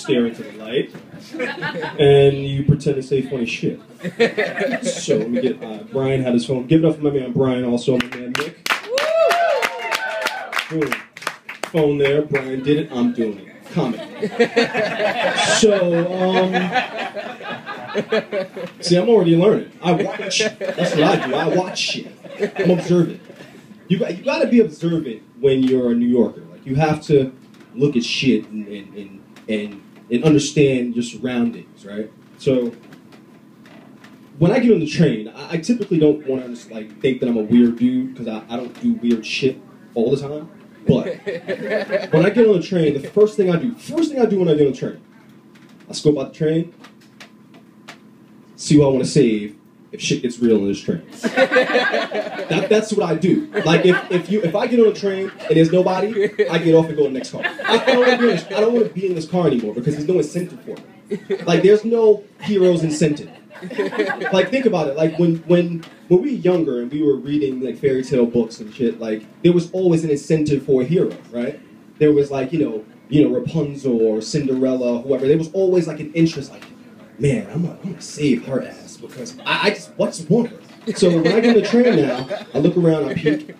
stare into the light, and you pretend to say funny shit. So let me get, Brian had his phone. Give it up for my man Brian, also my man Mick. Boom. Phone there, Brian did it, I'm doing it. Comment. So, see, I'm already learning. I watch. That's what I do. I watch shit. I'm observant. You got to be observant when you're a New Yorker. Like, you have to look at shit and understand your surroundings, right? So, when I get on the train, I typically don't want to like think that I'm a weird dude because I don't do weird shit all the time. But when I get on the train, the first thing I do when I get on the train, I scope out the train, see what I want to save if shit gets real in this train. That's what I do. Like if I get on a train and there's nobody, I get off and go to the next car. I don't want to be in this car anymore because there's no incentive for it. Like there's no hero's incentive. Like think about it. Like when we were younger and we were reading like fairy tale books and shit, like there was always an incentive for a hero, right? There was like you know Rapunzel or Cinderella, whoever. There was always like an interest, like man, I'm gonna save her ass because I just want her. So when I get on the train now, I look around, I peek.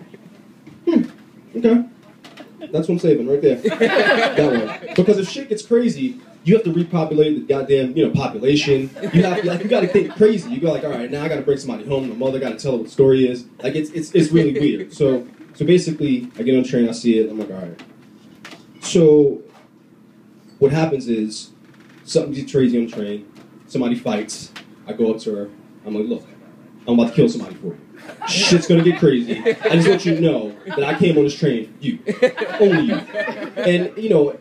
Okay, that's what I'm saving right there. That one. Because if shit gets crazy, you have to repopulate the goddamn, population. You got to think crazy. You go like, all right, now I got to bring somebody home. The mother got to tell her what the story is. Like it's really weird. So basically, I get on the train, I see it, I'm like, all right. So what happens is something gets crazy on the train. Somebody fights. I go up to her. I'm like, look, I'm about to kill somebody for you. Shit's gonna get crazy. I just want you to know that I came on this train for you. Only you. And,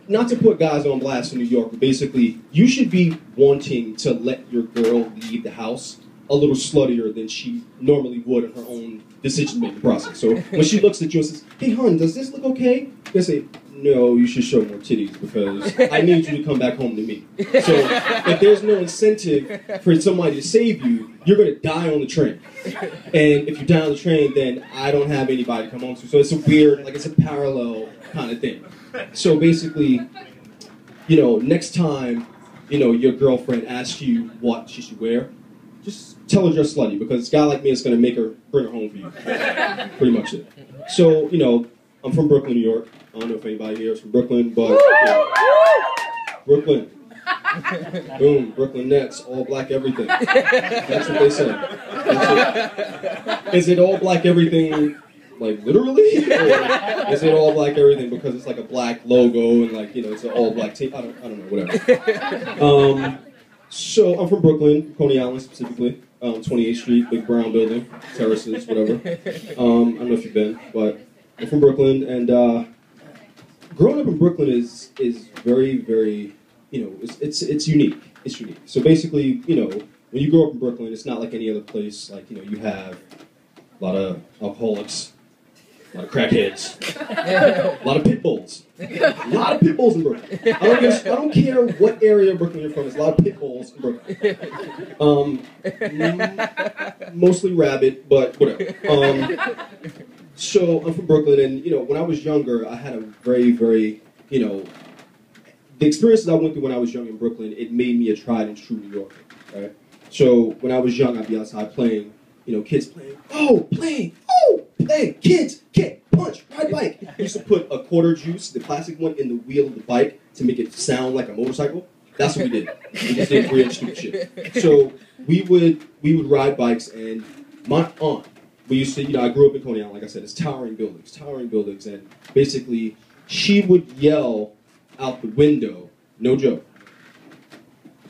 not to put guys on blast in New York, but basically, you should be wanting to let your girl leave the house a little sluttier than she normally would in her own decision-making process. So when she looks at you and says, hey, hon, does this look okay? They say, no, you should show more titties because I need you to come back home to me. So if there's no incentive for somebody to save you, you're going to die on the train. And if you die on the train, then I don't have anybody to come home to. So it's a weird, like it's a parallel kind of thing. So basically, next time, your girlfriend asks you what she should wear, just tell her you're slutty because a guy like me is going to make her bring her home for you. Pretty much it. So, I'm from Brooklyn, New York. I don't know if anybody here is from Brooklyn, but Brooklyn. Boom, Brooklyn Nets, all black everything. That's what they say. Is it all black everything, like literally? Or is it all black everything because it's like a black logo and like, it's an all black team? I don't know, whatever. So I'm from Brooklyn, Coney Island specifically, 28th Street, big brown building, terraces, whatever. I don't know if you've been, but I'm from Brooklyn, and growing up in Brooklyn is very, very, it's unique. It's unique. So basically, when you grow up in Brooklyn, it's not like any other place. Like, you have a lot of alcoholics, a lot of crackheads, a lot of pit bulls. A lot of pit bulls in Brooklyn. I don't care what area of Brooklyn you're from. There's a lot of pit bulls in Brooklyn. Mostly rabid, but whatever. So I'm from Brooklyn, and when I was younger, I had a very, very, the experiences I went through when I was young in Brooklyn, it made me a tried and true New Yorker, right? So when I was young, I'd be outside playing, kids playing, kids, kick, punch, ride bike. I used to put a quarter juice, the plastic one, in the wheel of the bike to make it sound like a motorcycle. That's what we did. We just did weird, stupid shit. So we would ride bikes, and my aunt, we used to, I grew up in Coney Island, like I said, it's towering buildings, and basically, she would yell out the window, no joke.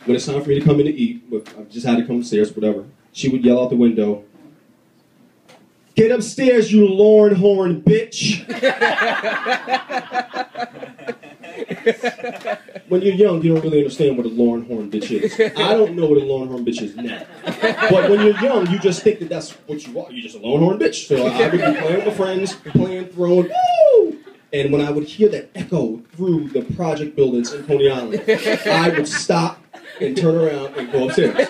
When it's time for me to come in to eat, I just had to come upstairs, whatever, she would yell out the window, get upstairs, you Lorne Horn bitch! When you're young, you don't really understand what a Lorne Horn bitch is. I don't know what a Lorne Horn bitch is now. But when you're young, you just think that that's what you are. You're just a Lorne Horn bitch. So I would be playing with my friends, throwing, woo! And when I would hear that echo through the project buildings in Coney Island, I would stop and turn around and go upstairs.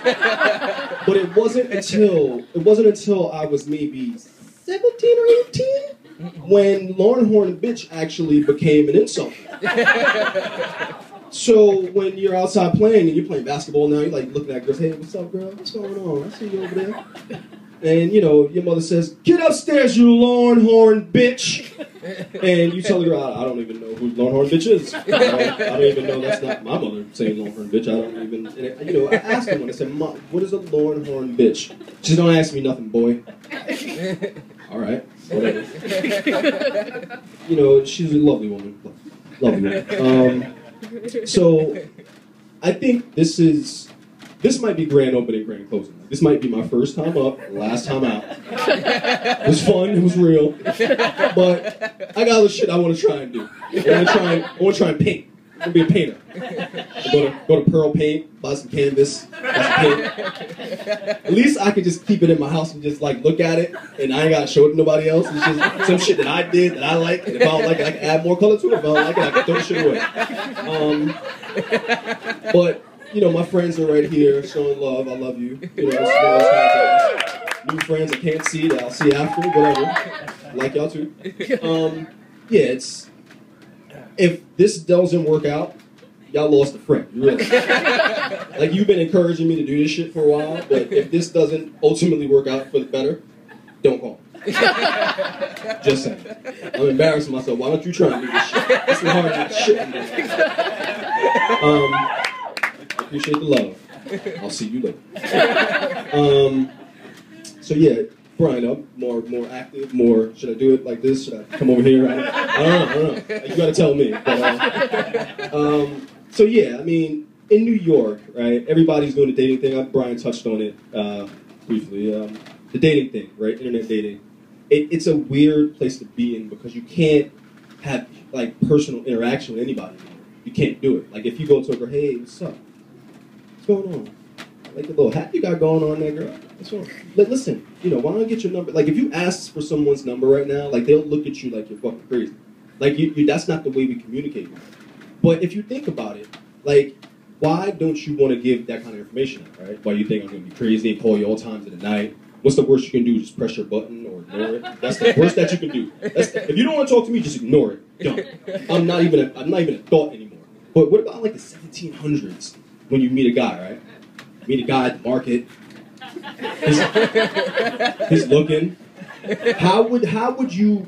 But it wasn't until I was maybe 17 or 18 when Lorne Horn bitch actually became an insult. So when you're outside playing and you're playing basketball now, you're like looking at girls, hey, what's up, girl? What's going on? I see you over there. And you know, your mother says, get upstairs, you Longhorn bitch. And you tell the girl, I don't even know who Longhorn bitch is. I don't even know, that's not my mother saying Longhorn bitch. I don't even, and you know, I asked her when I said, Mom, what is a Longhorn bitch? She said, don't ask me nothing, boy. All right, whatever. You know, she's a lovely woman. Lovely woman. So, I think this might be grand opening, grand closing. This might be my first time up, last time out. It was fun, it was real. But I got other shit I want to try and do. I want to try and paint. I'm going to be a painter. Go to Pearl Paint, buy some canvas, buy some paint. At least I could just keep it in my house and just like look at it, and I ain't got to show it to nobody else. It's just some shit that I did that I like, and if I don't like it, I can add more color to it. If I don't like it, I can throw the shit away. But you know, my friends are right here showing love. I love you. You know, new friends I can't see that I'll see after, whatever. I like y'all too. Yeah, it's, if this doesn't work out, y'all lost a friend. You really. Like, you've been encouraging me to do this shit for a while, but if this doesn't ultimately work out for the better, don't call me. Just saying. I'm embarrassing myself. Why don't you try and do this shit? It's the hard shit I'm doing. I appreciate the love. I'll see you later. So yeah, Brian, up more active, more. Should I do it like this? Should I come over here? I don't know. You got to tell me. But, so yeah, I mean, in New York, right? Everybody's doing the dating thing. Brian touched on it briefly. The dating thing, right? Internet dating. It's a weird place to be in because you can't have like personal interaction with anybody anymore. You can't do it. Like if you go to a girl, hey, what's up? What's going on? Like a little hat you got going on there, girl. What's wrong? Like, listen, you know, why don't I get your number? Like, if you ask for someone's number right now, like, they'll look at you like you're fucking crazy. Like, that's not the way we communicate. But if you think about it, like, why don't you want to give that kind of information out, right? Why you think I'm going to be crazy and call you all times of the night? What's the worst you can do? Just press your button or ignore it? That's the worst that you can do. If you don't want to talk to me, just ignore it. Don't. I'm not even a thought anymore. But what about, like, the 1700s when you meet a guy, right? Meet a guy at the market. He's looking. How would you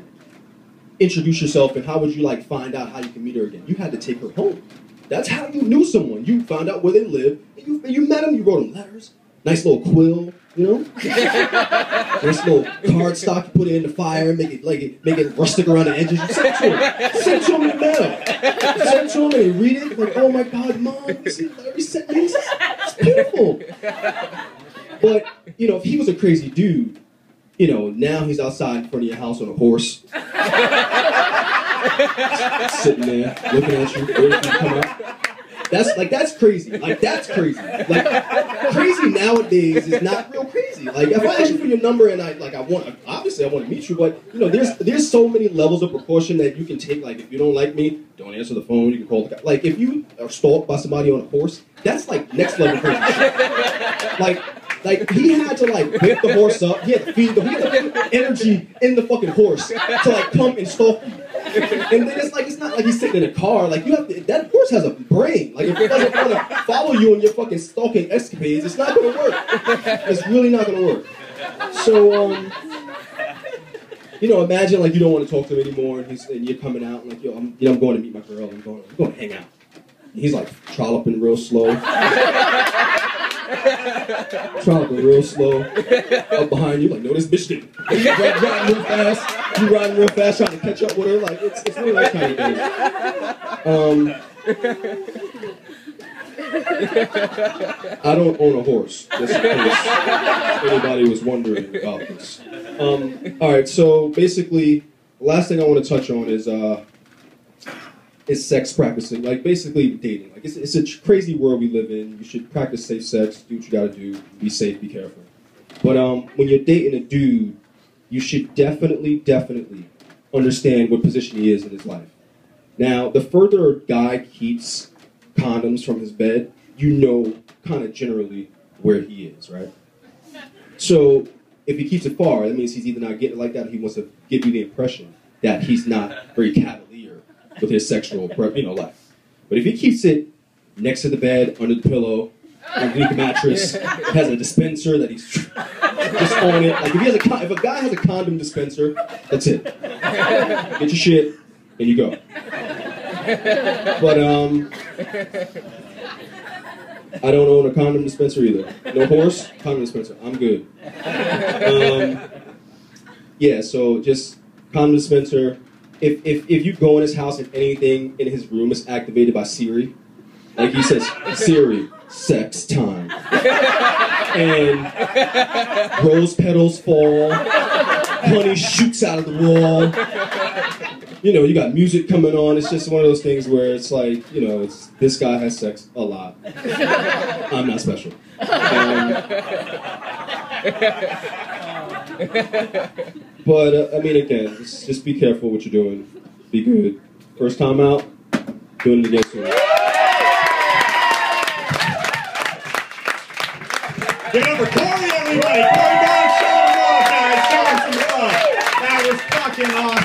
introduce yourself, and how would you like find out how you can meet her again? You had to take her home. That's how you knew someone. You found out where they live, and you met them. You wrote them letters. Nice little quill, you know. Nice little cardstock. You put it in the fire, make it rustic around the edges. You send it to him. Send it to him in the mail. You send it to him and they read it. Like, oh my God, Mom, you see every sentence. It's beautiful. But, you know, if he was a crazy dude, you know, now he's outside in front of your house on a horse. Sitting there, looking at you, waiting for you to come out. That's crazy. Like, that's crazy. Like, crazy nowadays is not real crazy. Like, if I ask you for your number and obviously I want to meet you, but, you know, there's so many levels of precaution that you can take. Like, if you don't like me, don't answer the phone, you can call the guy. Like, if you are stalked by somebody on a horse, that's, like, next level crazy. Like, he had to, like, whip the horse up. He had to feed the energy in the fucking horse to, like, come and stalk you. And then it's not like he's sitting in a car. Like, that horse has a brain. Like, if it doesn't want to follow you in your fucking stalking escapades, it's not going to work. It's really not going to work. So, you know, imagine, like, you don't want to talk to him anymore, and you're coming out, and, like, yo, I'm going to meet my girl. I'm going to hang out. And he's, like, trolloping real slow. Trolloping real slow. Up behind you, like, no, this bitch didn't. You riding real fast. You riding real fast, trying to catch up with her. Like, it's really that kind of thing. I don't own a horse, just in case anybody was wondering about this. All right, so basically, the last thing I want to touch on is sex practicing, like basically dating. Like it's a crazy world we live in. You should practice safe sex, do what you gotta do, be safe, be careful. But when you're dating a dude, you should definitely understand what position he is in his life. Now, the further a guy keeps condoms from his bed, you know kind of generally where he is, right? So if he keeps it far, that means he's either not getting it like that, or he wants to give you the impression that he's not very cavalier with his sexual life. But if he keeps it next to the bed, under the pillow, underneath the mattress. Has a dispenser that he's just on it. Like if a guy has a condom dispenser, that's it. Get your shit and you go. But I don't own a condom dispenser either. No horse, condom dispenser. I'm good. Yeah, so just condom dispenser. If you go in his house and anything in his room is activated by Siri, like he says, Siri, sex time. And rose petals fall, honey shoots out of the wall. You know, you got music coming on. It's just one of those things where it's like, you know, it's this guy has sex a lot. I'm not special. But, I mean, again, just be careful what you're doing. Be good. First time out, doing it again soon. Give it up for Corey, everybody! Corey Bond, show him love, guys! Show him some love! That was fucking awesome!